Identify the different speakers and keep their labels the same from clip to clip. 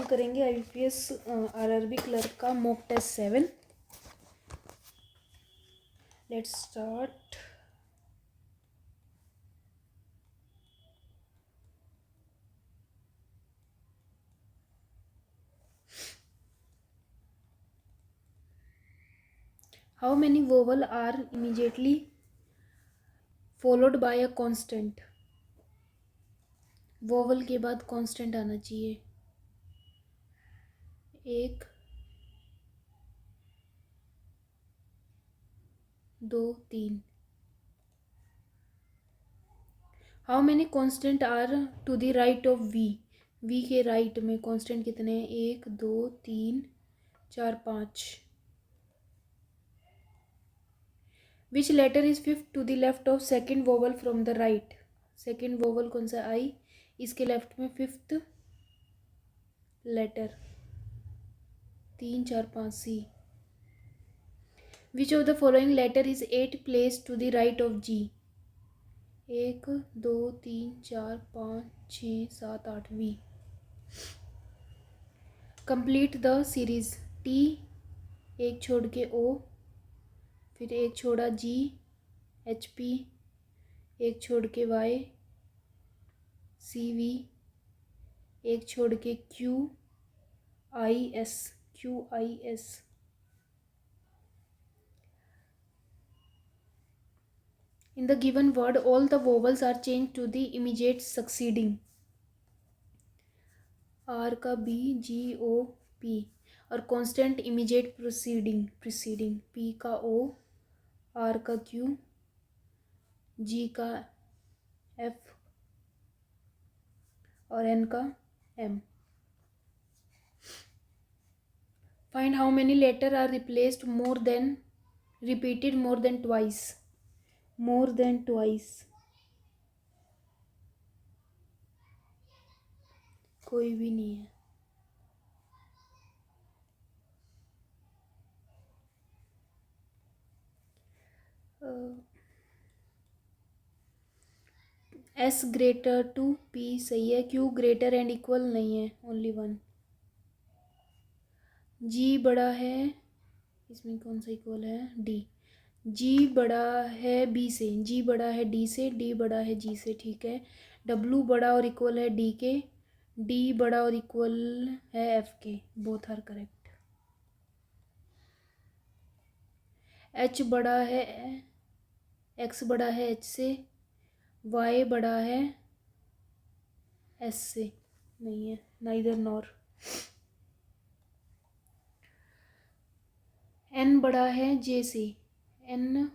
Speaker 1: Solve करेंगे IBPS RRB clerk का mock test 7। Let's start. How many vowel are immediately followed by a consonant. Vowel के बाद consonant आना चाहिए। 1 2 3। How many consonant are to the right of V. V के right में consonant कितने हैं? 1 2 3 4 5। Which letter is fifth to the left of second vowel from the right. Second vowel कौन सा? आई। इसके लेफ्ट में fifth letter 3 4 5 C. Which of the following letter is 8 place to the right of G. 1 2 3 4 5 6 7 8 V. Complete the series. T एक छोड़ के ओ, फिर एक छोड़ा जी एच पी, एक छोड़ के वाई सी वी, एक छोड़ के Q I S. In the given word, all the vowels are changed to the immediate succeeding। R का बी जी ओ पी और कांस्टेंट इमीडिएट प्रीसीडिंग पी का ओ, आर का क्यू, जी का F और N का M. Find how many letter are replaced repeated more than twice. कोई भी नहीं है। एस ग्रेटर टू पी सही है। क्यू ग्रेटर एंड इक्वल नहीं है, ओनली 1। जी बड़ा है, इसमें कौन सा इक्वल है? डी। जी बड़ा है बी से, जी बड़ा है डी से, डी बड़ा है जी से, ठीक है। डब्लू बड़ा और इक्वल है डी के, डी बड़ा और इक्वल है एफ के, बोथ आर करेक्ट। एच बड़ा है, एक्स बड़ा है एच से, वाई बड़ा है एस से, नहीं है, नाइदर नॉर। एन बड़ा है जे से, एन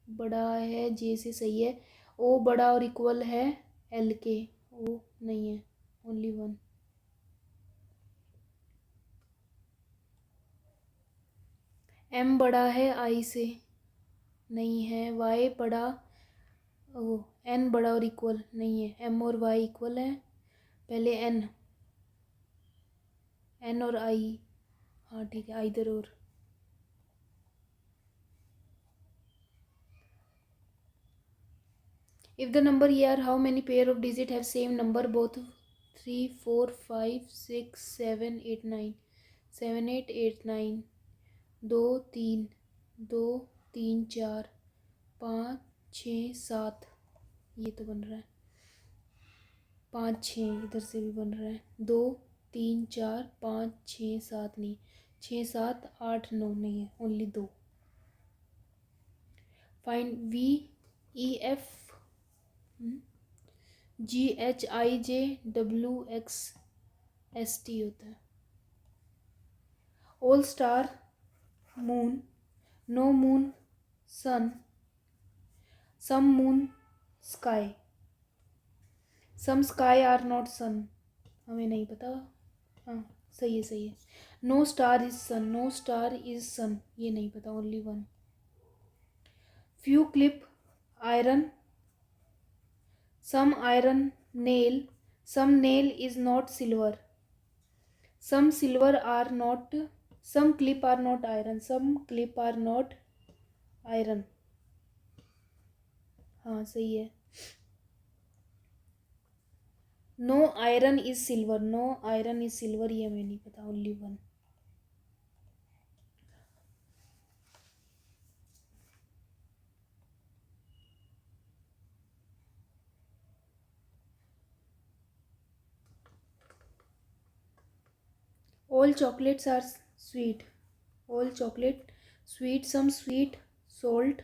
Speaker 1: बड़ा है जे से, सही है। ओ बड़ा और इक्वल है एल के, ओ नहीं है, ओनली 1। एम बड़ा है आई से, नहीं है। वाई बड़ा, ओ एन बड़ा और इक्वल नहीं है। एम और वाई इक्वल है। पहले एन और आई, हाँ ठीक है, आइदर और। If the number here, how many pair of digit have same number? Both 3 4 5 6 7 8 9 7 8 8 9 2 3 2 3 4 5 6 7। ये तो बन रहा है 5 6, इधर से भी बन रहा है 2 3 4 5 6 7, नहीं 6 7 8 9 नहीं है, only 2। Find V E F G H I J W X S T होता है। All star moon, no moon sun, some moon sky, some sky are not sun, हमें नहीं पता। हाँ सही है। No star is sun, no star is sun, ये नहीं पता, only 1। Few clip iron, some iron nail, some nail is not silver, some silver are not, some clip are not iron, some clip are not iron, हाँ सही है। No iron is silver, no iron is silver ये हमें नहीं पता, only one. All chocolates are sweet. All chocolate sweet, some sweet, salt.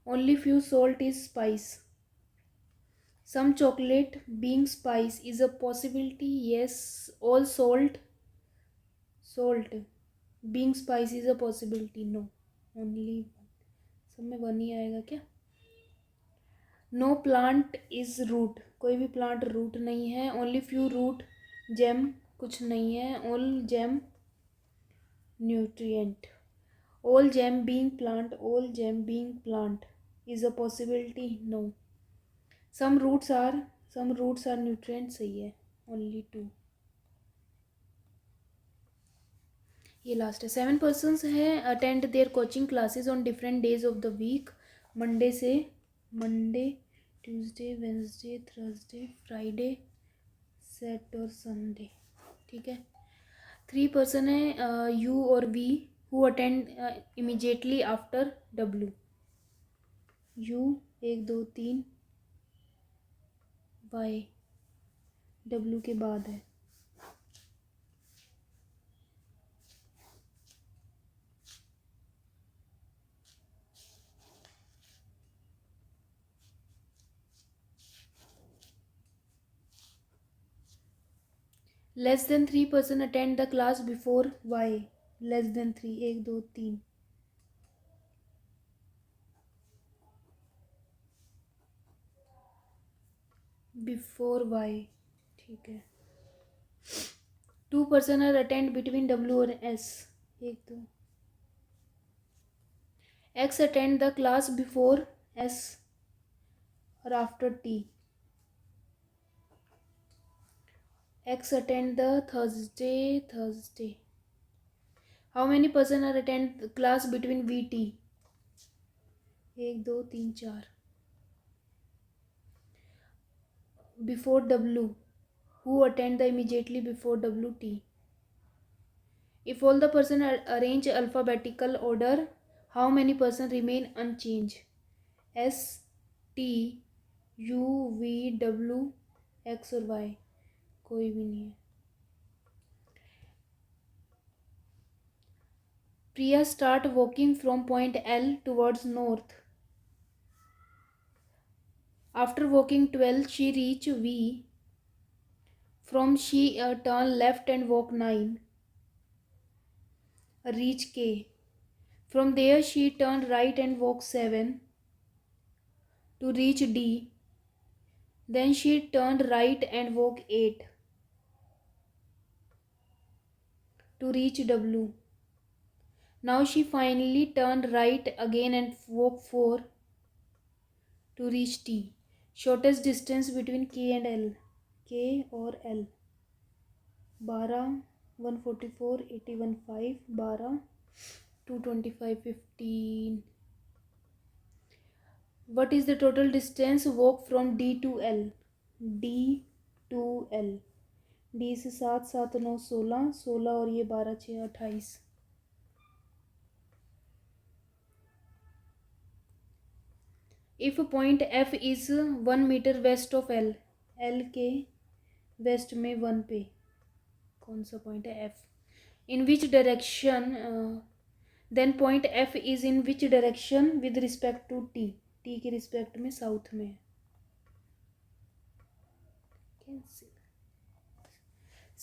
Speaker 1: Only few salt is spice. Some chocolate being spice is a possibility. Yes. All salt being spice is a possibility. No. Only one. सब में one ही आएगा क्या? No plant is root, कोई भी plant root नहीं है. Only few root GeM, कुछ नहीं है. All gem nutrient. All gem being plant, all gem being plant is a possibility. No. Some roots are nutrients. सही है. Only two. ये लास्ट है. 7 persons है attend their coaching classes on different days of the week. Monday Tuesday Wednesday Thursday Friday Sat और Sunday. ठीक है. 3 person है U और V who attend immediately after W. U 1 2 3 Y W के बाद है. Less than 3 person attend the class before Y. Less than 3 1 2 3. Before Y. ठीक है. 2 person are attend between W और S. 1 2. X attend the class before S और after T. X attend the Thursday. How many person are attend class between VT? 1 2 3 4. Before W, who attend the immediately before WT? If all the person are arrange alphabetical order, how many person remain unchanged? S T U V W X और Y. कोई भी नहीं है. Priya start walking from point L towards north. After walking 12, she reach V. From she turn left and walk 9. Reach K. From there she turn right and walk 7 to reach D. Then she turned right and walk 8 to reach W. Now she finally turned right again and walk 4 to reach T. Shortest distance between K and L. K और L. 12 144 81 5 12 225 15. What is the total distance walk from D to L? D to L. D से 7 7 9 16 16 और ये 12 6 28. If point F is 1 meter west of L, L के waste में 1 पे कौन सा point है F? In which direction then point F is in which direction with respect to T? T के रिस्पेक्ट में साउथ में.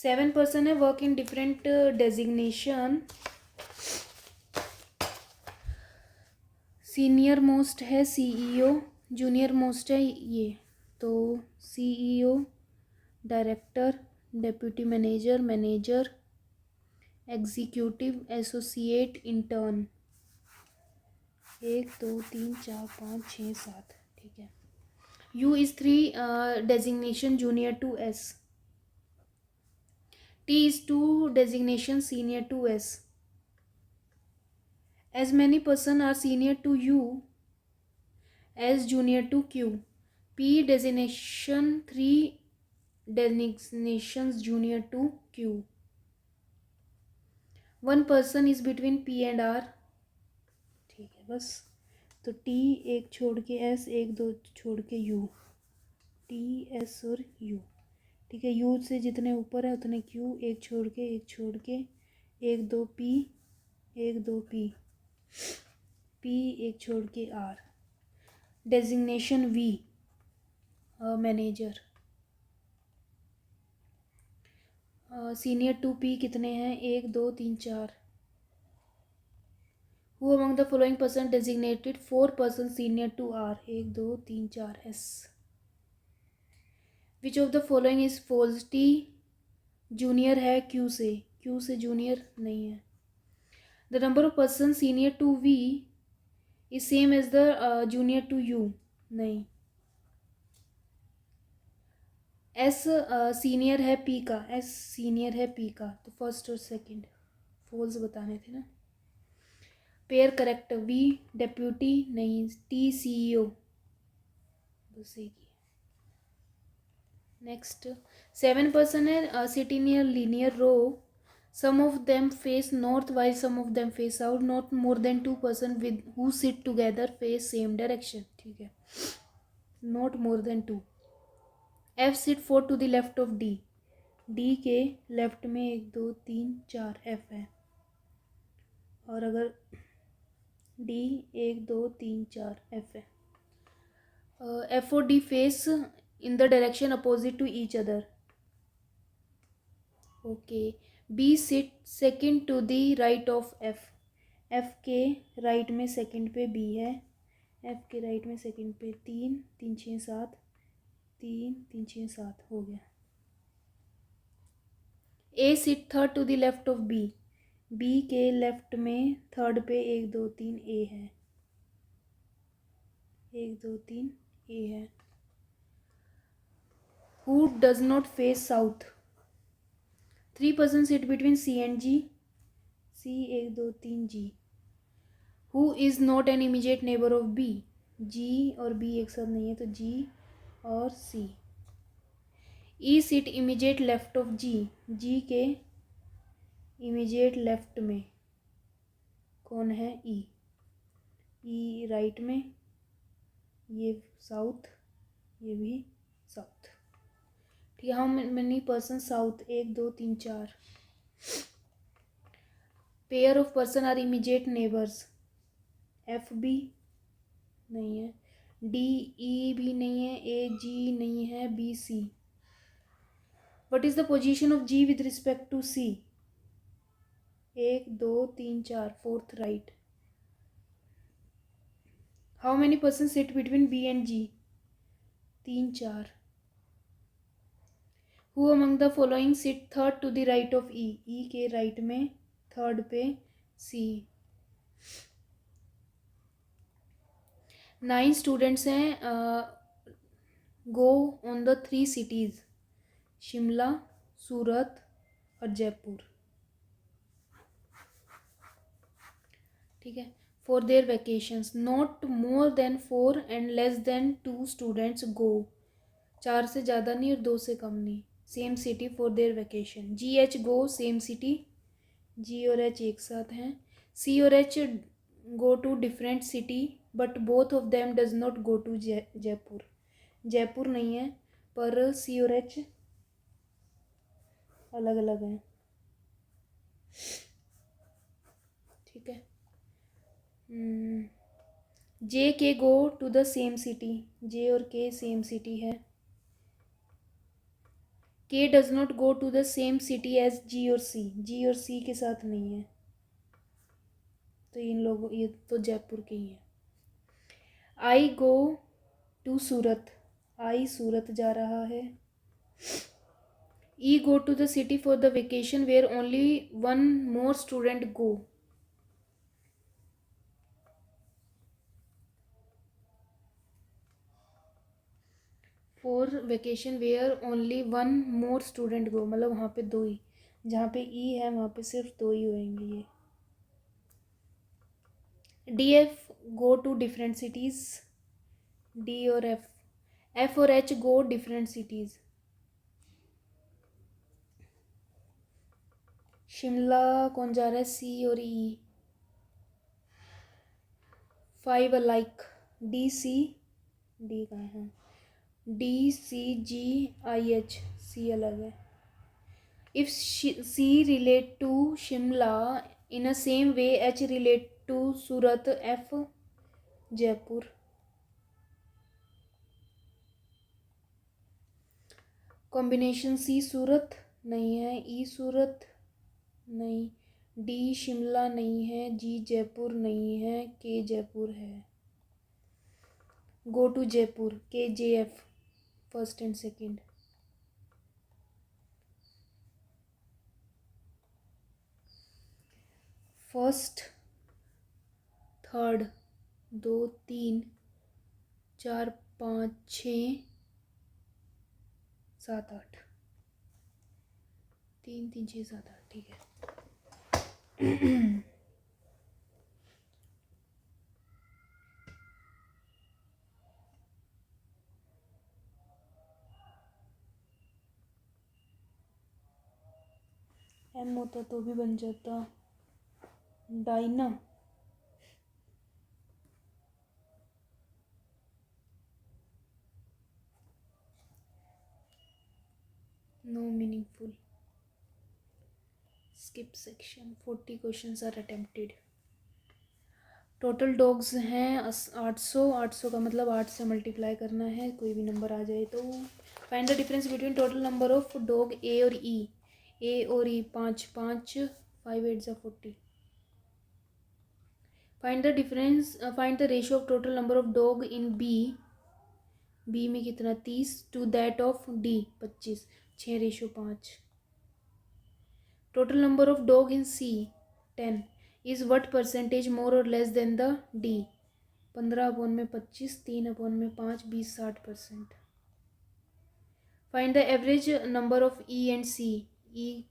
Speaker 1: 7 person है work in different designation. Senior most है CEO, जूनियर मोस्ट है ये. तो CEO director deputy manager manager executive associate intern. 1 2 3 4 5 6 7. ठीक है. U is 3 designation junior to S. T is 2 designation senior to S. As many person are senior to U as junior to Q. P designation 3 designations junior to Q. One person is between P and R. ठीक है बस. तो T एक छोड़ के S, एक दो छोड़ के U. T, S और U. ठीक है. U से जितने ऊपर है उतने Q, एक छोड़ के एक दो P, एक दो P, एक छोड़ के R. Designation V, manager. Senior to P कितने हैं? एक दो तीन चार. Who among the following person designated 4 persons senior to R? एक दो तीन चार. S. Which of the following is false? T junior है Q से. Q से जूनियर नहीं है. The number of persons senior to V is same as the junior to U. नहीं. S सीनियर है P का. S सीनियर है P का. तो फर्स्ट और सेकंड फॉल्स बताने थे ना. Pair correct. V डेप्यूटी नहीं. T CEO. बस एक ही. नेक्स्ट. 7 पर्सन है sit in a linear row. Some of them face north while some of them face south. Not more than 2 person with who sit together face same direction. ठीक है. Not more than 2. F sit 4 to the left of D. D के left में 1 2 3 4 F है. और अगर D 1 2 3 4 F है. F और D face in the direction opposite to each other. Okay. B sit second to the right of F. F के right में second पे B है. F के राइट में सेकंड पे 3 3 6 7 3 3 6 7 हो गया. A sit third to the left of B. B के लेफ्ट में थर्ड पे 1 2 3 A है. 1 2 3 A है. Who does not face south? 3 person sit between C and G. C 1 2 3 G. Who is not an immediate neighbor of B? G और B एक साथ नहीं है तो G और C. E sit immediate left of G. G के immediate left में कौन है? E. E राइट में. ये साउथ. ये भी साउथ. ठीक है. How many person south? 1 2 3 4. Pair of person are immediate neighbours. F B नहीं है. D E भी नहीं है. A G नहीं है. B C. What is the position of G with respect to C? 1 2 3 4 fourth right. How many person sit between B and G? 3 4. Who among the following sit third to the right of E? E के right में third पे C. 9 students हैं. Go on the 3 cities Shimla, Surat और जयपुर. ठीक है. For their vacations. Not more than 4 and less than 2 students go. 4 से ज़्यादा नहीं और 2 से कम नहीं. Same city for their vacation. GH go same city. G और H एक साथ हैं. C और H go to different city but both of them does not go to Jaipur. Jaipur नहीं है पर C और H अलग अलग हैं. ठीक है. J K go to the same city. J और K सेम सिटी है. K does not go to the same city as G और C. G और C के साथ नहीं है तो इन लोगों ये तो जयपुर के ही है. I go to Surat. I Surat जा रहा है. E go to the city for the vacation where only one more student go. For vacation where only one more student go मतलब वहाँ पे 2 ही. जहाँ पे E है वहाँ पे सिर्फ 2 ही होंगे ये. DF go to different cities. D और F. F और H go different cities. Shimla कौन जा रहा है? सी और E. 5 alike. D C, D कहाँ है? D C ji I H, C अलग है। If C relate to Shimla in a same way H relate to Surat, F Jaipur. Combination C Surat नहीं है, ई सूरत नहीं, डी शिमला नहीं है, जी जयपुर नहीं है, के जयपुर है। गो टू जयपुर, के जे F first and second. First, third, 2 3 4 5 6 7 8, 3 3 6 7 8, ठीक है। एम होता तो भी बन जाता डाइना। No meaningful. Skip section. 40 questions are attempted. Total dogs हैं 800। 800 का मतलब 8 से मल्टीप्लाई करना है, कोई भी नंबर आ जाए तो। Find the difference between total number of dog A और ई। ए और E 5 5, 5 8 40। Find the difference, find the ratio of total number of dog in B. B में कितना? 30 to that of D 25, 6:5। Total number of dog in C 10 is what percentage more और less than the D? 15/25, 3/5, 20-60%। Find the average number of E and C. E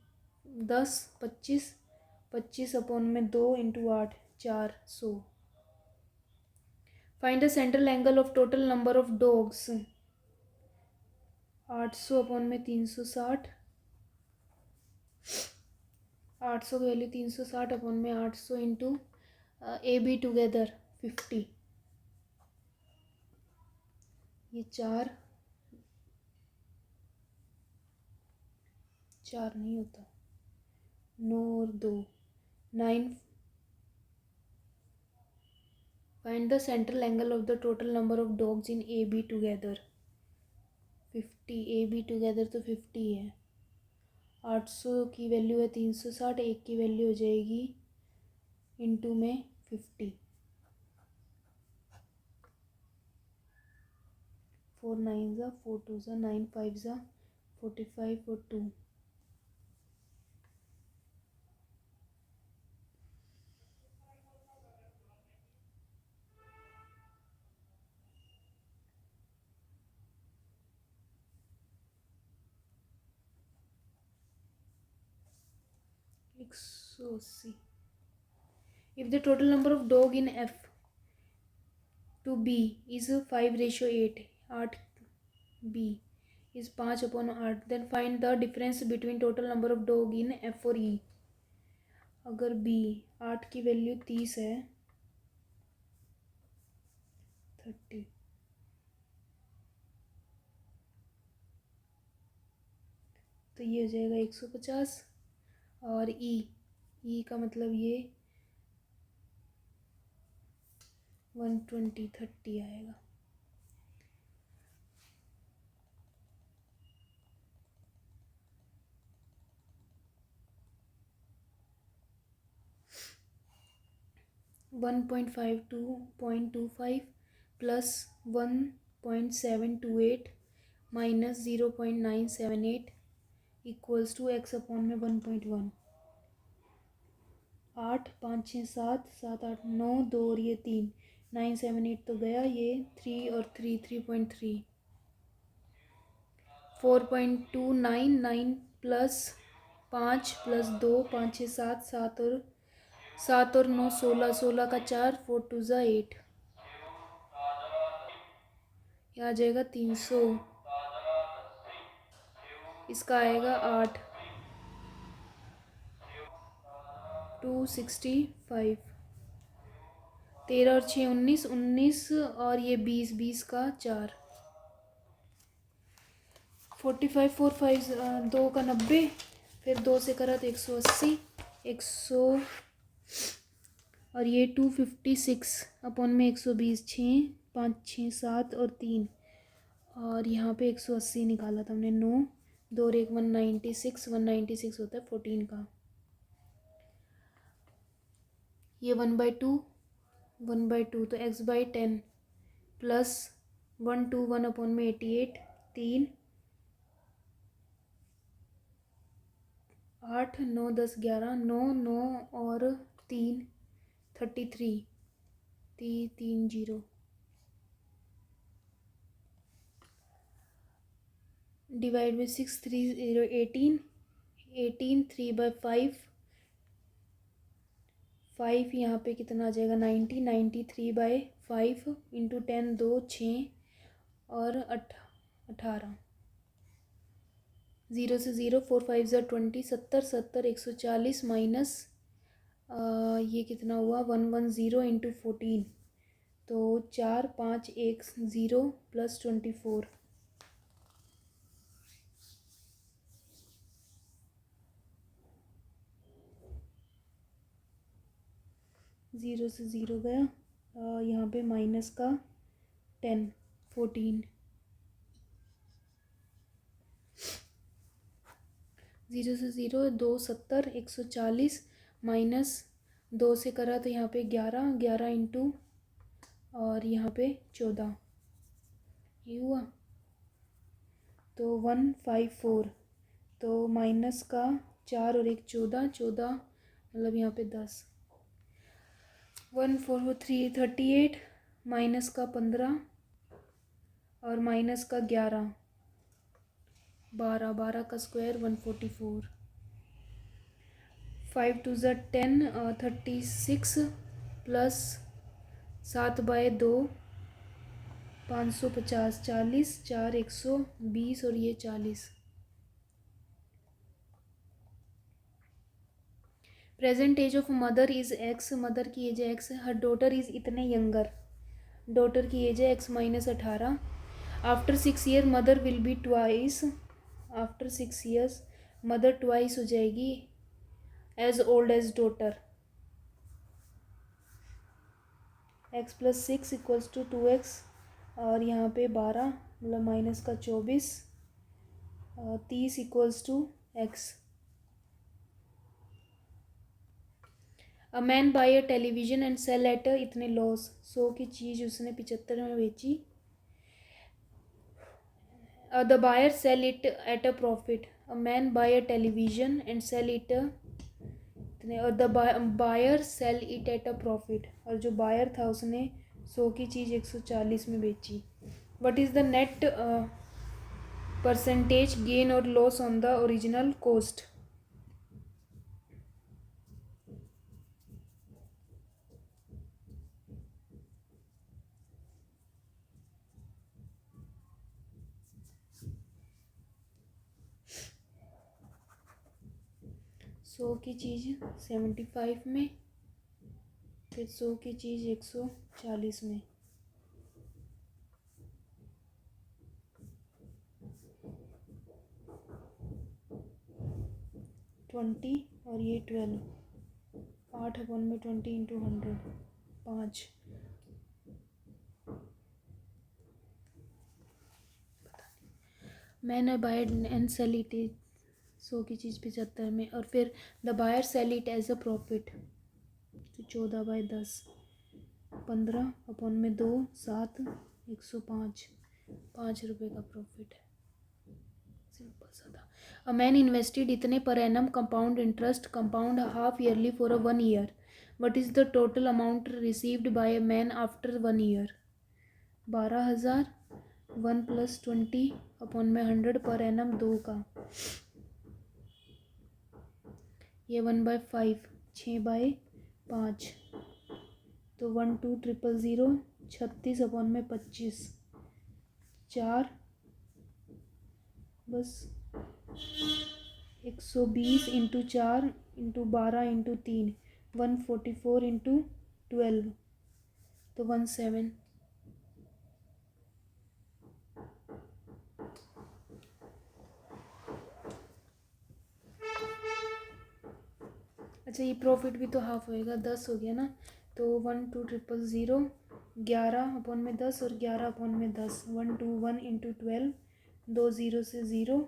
Speaker 1: 10 25, 25/2 into 8 400। Find the central angle of total number of dogs. 800/360। 800 की value 360/800 into A B together 50। ये 4 नहीं होता, 9 और 2 9। Find the central angle of the total number of dogs in A B together 50। A B together तो 50 है। 800 की value है 360, एक की वैल्यू हो जाएगी इंटू में 50। 4 9 4 2 9 5 45 और 2। एक 180। If the total number of dog in F to B is 5:8, 8 B is 5/8, then find the difference between total number of dog in F और ई। अगर बी 8 की वैल्यू 30 है 30, तो ये हो जाएगा 150। और ई का मतलब ये 120 30 आएगा। One 1.52.25 plus 1.728 minus 0.978 equals to x/1/1। 8 5 6 7 7 8 9 2 और ये 3 978 तो गया, ये 3 और 3 3.3 4.299 प्लस 5 प्लस 2 5 6 7 7 और 9 16 16 का 4 4 2 8। यह आ जाएगा 300। इसका आएगा 8। 265, 13 और 6 19, 19 और ये 20, 20 का 4, 45, 4 5 2 का 90, फिर 2 से करा तो 180, 100 और ये 256 अपॉन में 120, 6 5 6 7 और 3, और यहाँ पे 180 निकाला था हमने, 9 2 और 1 196, 196 होता है 14 का। ये 1/2 तो x/10 प्लस 1 2 1 अपॉन में 88, 3 8 9 10 11, 9 9 और 3 33, 3 0 डिवाइड में 6 3 0 18, 18 3/5, 5 यहाँ पे कितना आ जाएगा 90, 90 3/5 इंटू 10 2 6 और 18, 0 से 0 4 5 20, 70 70 140 माइनस ये कितना हुआ 110 इंटू 14, तो 4 5 1 0 प्लस 24, 0 से 0 गया, यहाँ पे माइनस का 10 14, 0 से 0 2 70 140 माइनस 2 से करा तो यहाँ पे 11 11 इंटू और यहाँ पे 14, ये हुआ तो 154, तो माइनस का 4 और 1 14 14 मतलब यहाँ पे 10, 1 4 3 38 माइनस का 15 और माइनस का 11 12 12 का स्क्वायर 144, 5 2 10 36 प्लस 7/2 550 40 4 120 और ये 40। Present age of mother is X, mother की एज है एक्स, हर डॉटर इज़ इतने यंगर, डॉटर की एज है X minus 18, after 6 year mother will be twice, after 6 years mother twice हो जाएगी age old age daughter, X plus 6 equals to 2x और यहाँ पे 12 मतलब माइनस का 24, 30 equals to x। A man buy a television and sell at इतने loss, 100 की चीज़ उसने 75 में बेची, the buyer sell it at a profit, a man buy a television and sell it इतने, और the buyer sell it at a profit, और जो बायर था उसने 100 की चीज़ 140 में बेची। What is the net percentage gain और loss on the original cost. सौ की चीज़ 75 में, फिर 100 की चीज़ 140 में, 20 और ये 12, 8 अपन में 20 इंटू 100 5, मैंने बायर एंड सेल इट 100 की चीज़ 75 में, और फिर the buyer sell it as a profit, तो 14/10, 15 अपन में 2 7 105, 5 रुपये का प्रॉफिट है, सिंपल सा था। अ मैन इन्वेस्टेड इतने per annum compound interest compound half yearly for a 1 year, what is the total amount received bye a man after 1 year, 12,000, 1 + 20 upon में 100 per annum 2 का, ये 1/5 6/5, तो 1 2 0 0 36 अपॉन में 25, 4 बस 120 इंटू 4 इंटू 12 इंटू 3 144 इंटू 12 तो 17। अच्छा, ये प्रॉफिट भी तो हाफ होएगा, 10 हो गया ना, तो 12,000 11 अपॉन में 10 और 11 अपॉन में 10, 121 इंटू 12, 2 0 से 0,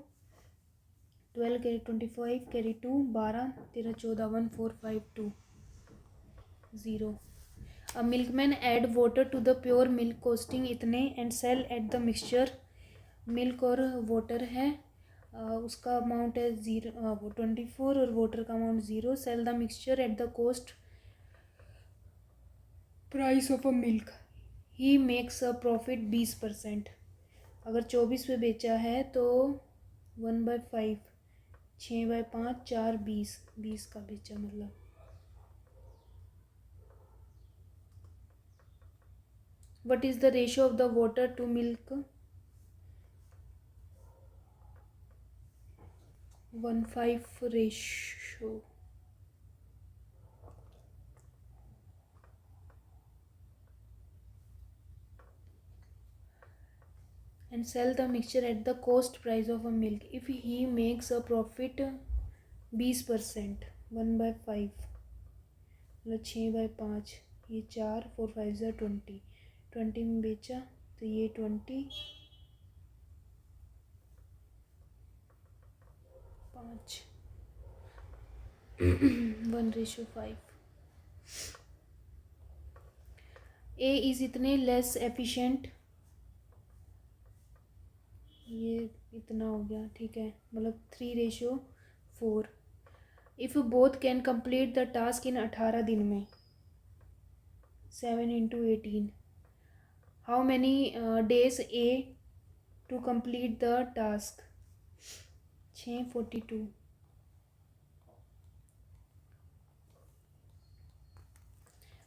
Speaker 1: 12 carry 25 carry 2 12 13 14 1452 0। A milkman add water to the pure milk costing इतने and sell at the mixture. Milk और वाटर है, उसका अमाउंट है 24 और वाटर का amount 0। Sell the mixture at the cost price of a milk, he makes a profit 20%। अगर 24 पे बेचा है तो 1/5, 6/5 4 20, 20 का बेचा मतलब। What is the ratio of the water to milk? 1:5 ratio. And sell the mixture at the cost price of a milk. If he makes a profit 20%, 1/5 मतलब 6/5, ये 4 4 5 ज़ा 20, 20 में बेचा तो ये 20 5 1:5। ए इज़ इतने लेस एफिशिएंट, ये इतना हो गया, ठीक है, मतलब 3:4। If both can complete the task in 18 दिन में, 7 into 18, how many days A to complete the task, 6:42।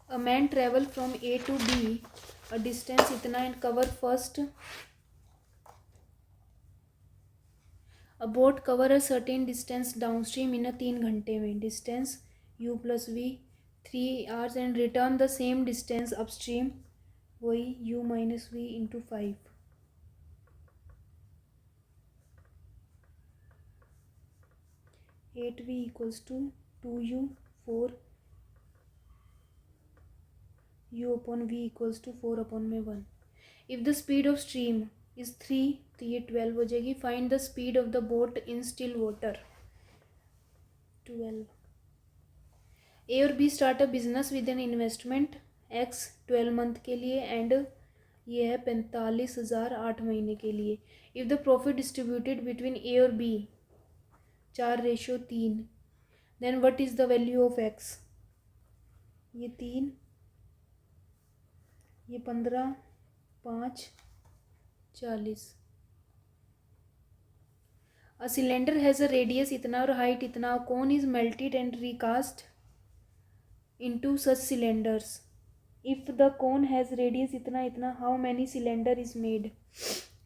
Speaker 1: A man travel from A to B a distance इतना and cover first, a boat cover a certain distance downstream in 3 घंटे में, distance u plus v 3 hours and return the same distance upstream, वही u माइनस V into 5। 8v equals to 2u, 4 u upon v equals to 4 upon में 1। If the speed of stream is 3 तो ये 12 हो जाएगी। Find the speed of the boat in still water, 12। A और B start a business with an investment x 12 month के लिए and ये है 45,000 8 महीने के लिए। If the profit distributed between A और B 4:3, then what is the value of x, ये 3, ये 15, 5 40। A cylinder has a radius इतना और हाइट इतना, cone is melted and recast into such cylinders. If the cone has radius इतना इतना, how many cylinder is made.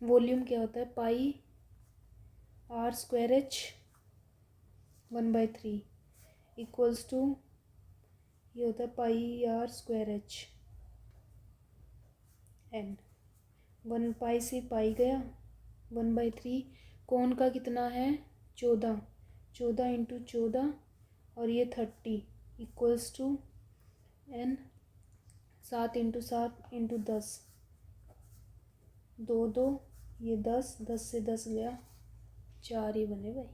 Speaker 1: Volume क्या होता है, pi r square h 1/3 equals to, ये होता है pi r square h n। 1 पाई से पाई गया, 1/3। कोन का कितना है 14, 14 इंटू 14 और ये 30 equals to n, 7 into 7 into 10, 2 2, ये 10, 10 से 10 गया 4 ही बने भाई।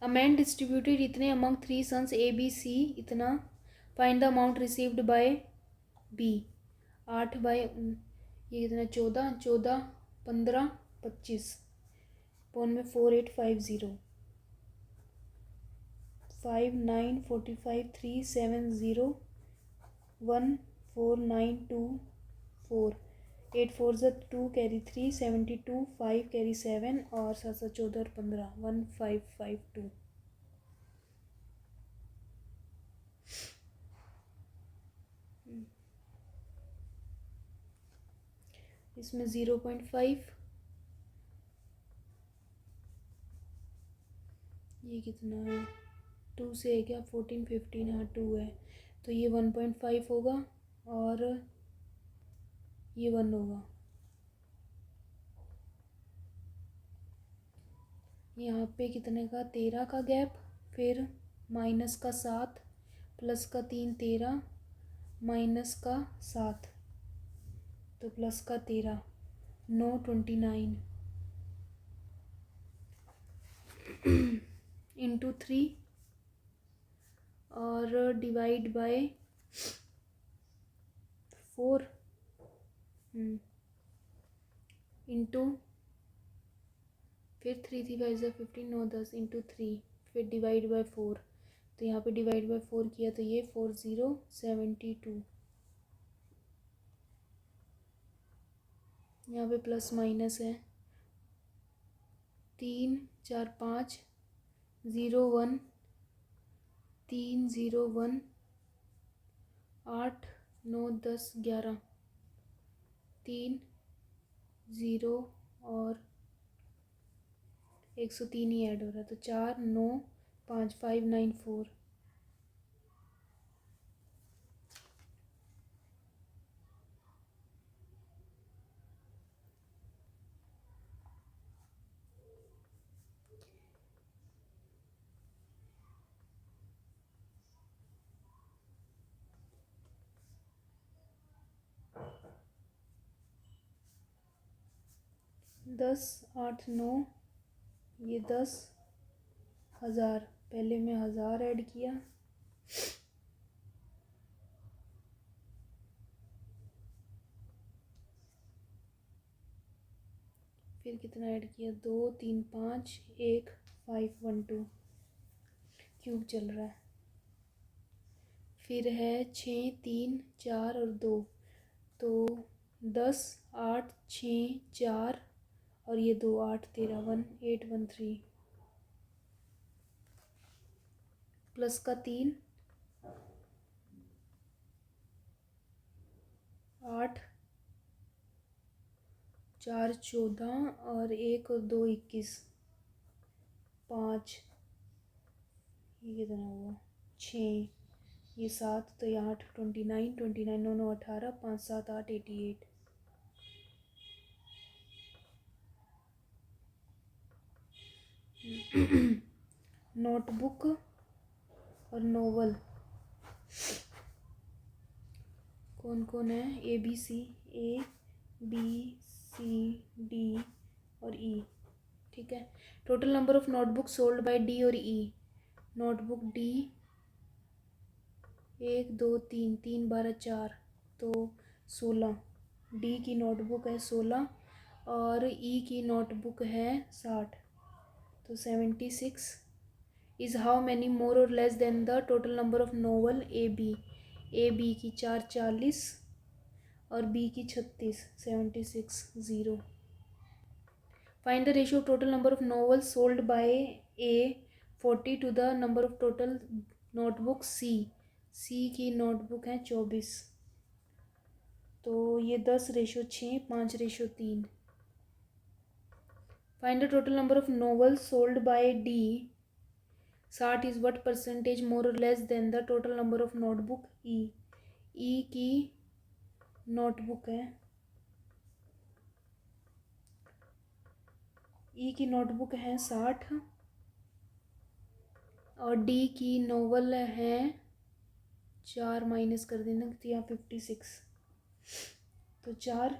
Speaker 1: अ मैन डिस्ट्रीब्यूटेड इतने among 3 sons A B C इतना, find the amount received by B. 8 by ये कितना 14, 14 15 25 पौन में 4850, 5 9 45 3 7 0 1 4 9 2 4, 8 4 ज़ा 2 कैरी 3 72 5 कैरी 7 और 7 7 14 और 15 1552। इसमें 0.5, ये कितना है 2 से है क्या 14 15, हाँ 2 है, तो ये 1.5 होगा और ये 1 होगा। यहाँ पे कितने का 13 का गैप, फिर माइनस का 7 प्लस का 3 13 माइनस का 7 तो प्लस का 13 9 29 इंटू 3 और डिवाइड बाय 4 इंटू फिर 3 3 5 15 9 10 इंटू 3 फिर डिवाइड बाय 4, तो यहाँ पे डिवाइड बाय 4 किया तो ये 4072। यहाँ पे प्लस माइनस है 3 4 5 0 1 3 0 1 8 9 10 11 3 0 और 103 ही ऐड हो रहा है, तो 4 9 5 5 9 4। दस 8 9 ये 10,000, पहले मैं 1000 ऐड किया, फिर कितना ऐड किया 2 3 5 1 5 1 2 क्यूब चल रहा है, फिर है 6 3 4 और 2, तो 10 8 6 4 और ये 2 8 13 1 8 1 3 प्लस का 3 8 4 14 और 1 और 2 21 5 ये कितना हुआ 6 ये 7 तो ये 8 29 29 9 9 18 5 7 8 88। नोटबुक और नोवेल कौन कौन है ए बी सी डी और ई, ठीक है। Total number of notebook sold by D और ई, नोटबुक डी 1 2 3 3 12 4 तो 16, डी की नोटबुक है 16 और ई की नोटबुक है 60 तो 76 इज़ हाउ मैनी मोर और less than the total number of novel A B की 4 40 और बी की 36 76 0। Find the ratio of total number of novels sold by A 40 to the number of total notebook C की notebook है 24, तो ये 10 ratio 6 5 ratio 3। Find the total number of novels sold by D 60 is what percentage more और less than the total number of notebook E की notebook है ई की notebook है 60 और डी की नोवेल है 4 माइनस कर देना तो यहाँ 56 तो 4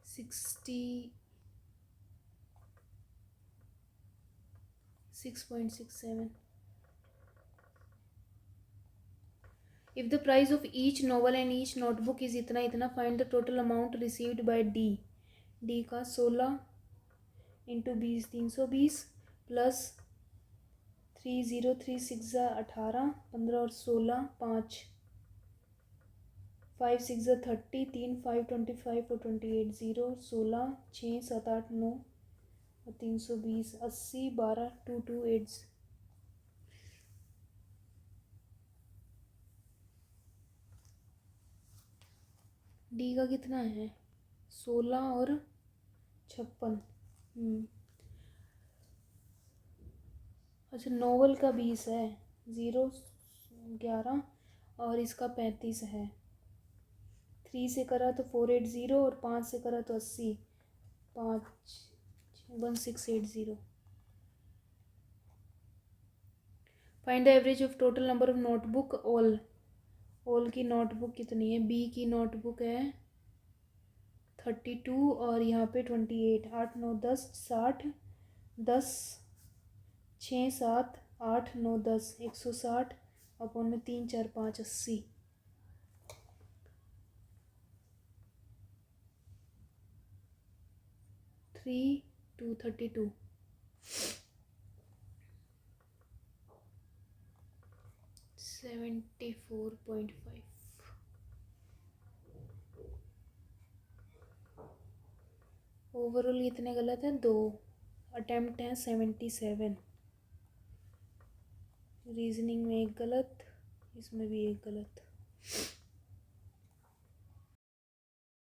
Speaker 1: 66.67। If the price of each novel and each notebook is इतना इतना, find the total amount received by D का 16 इंटू 20 320 प्लस 3036 18 15 और 16 5 5 6 30 3 5 25 और 28 0 16 6 7 8 9 और 320 80 12 2 2 8। डी का कितना है 16 और 56। अच्छा नोवेल का 20 है, 0 11 और इसका 35 है। 3 से करा तो 480 और 5 से करा तो 80, 5 1680। Find the average of total number of notebook all की नोटबुक कितनी है। बी की नोटबुक है 32 और यहाँ पे 28, 8 9 10 60, 10 6 7 8 9 10 160 अपॉन में 3 4 5 80। 3 2 32 74.5। ओवरऑल कितने गलत हैं, 2 अटेम्प्ट हैं 77। रीजनिंग में एक गलत, इसमें भी एक गलत।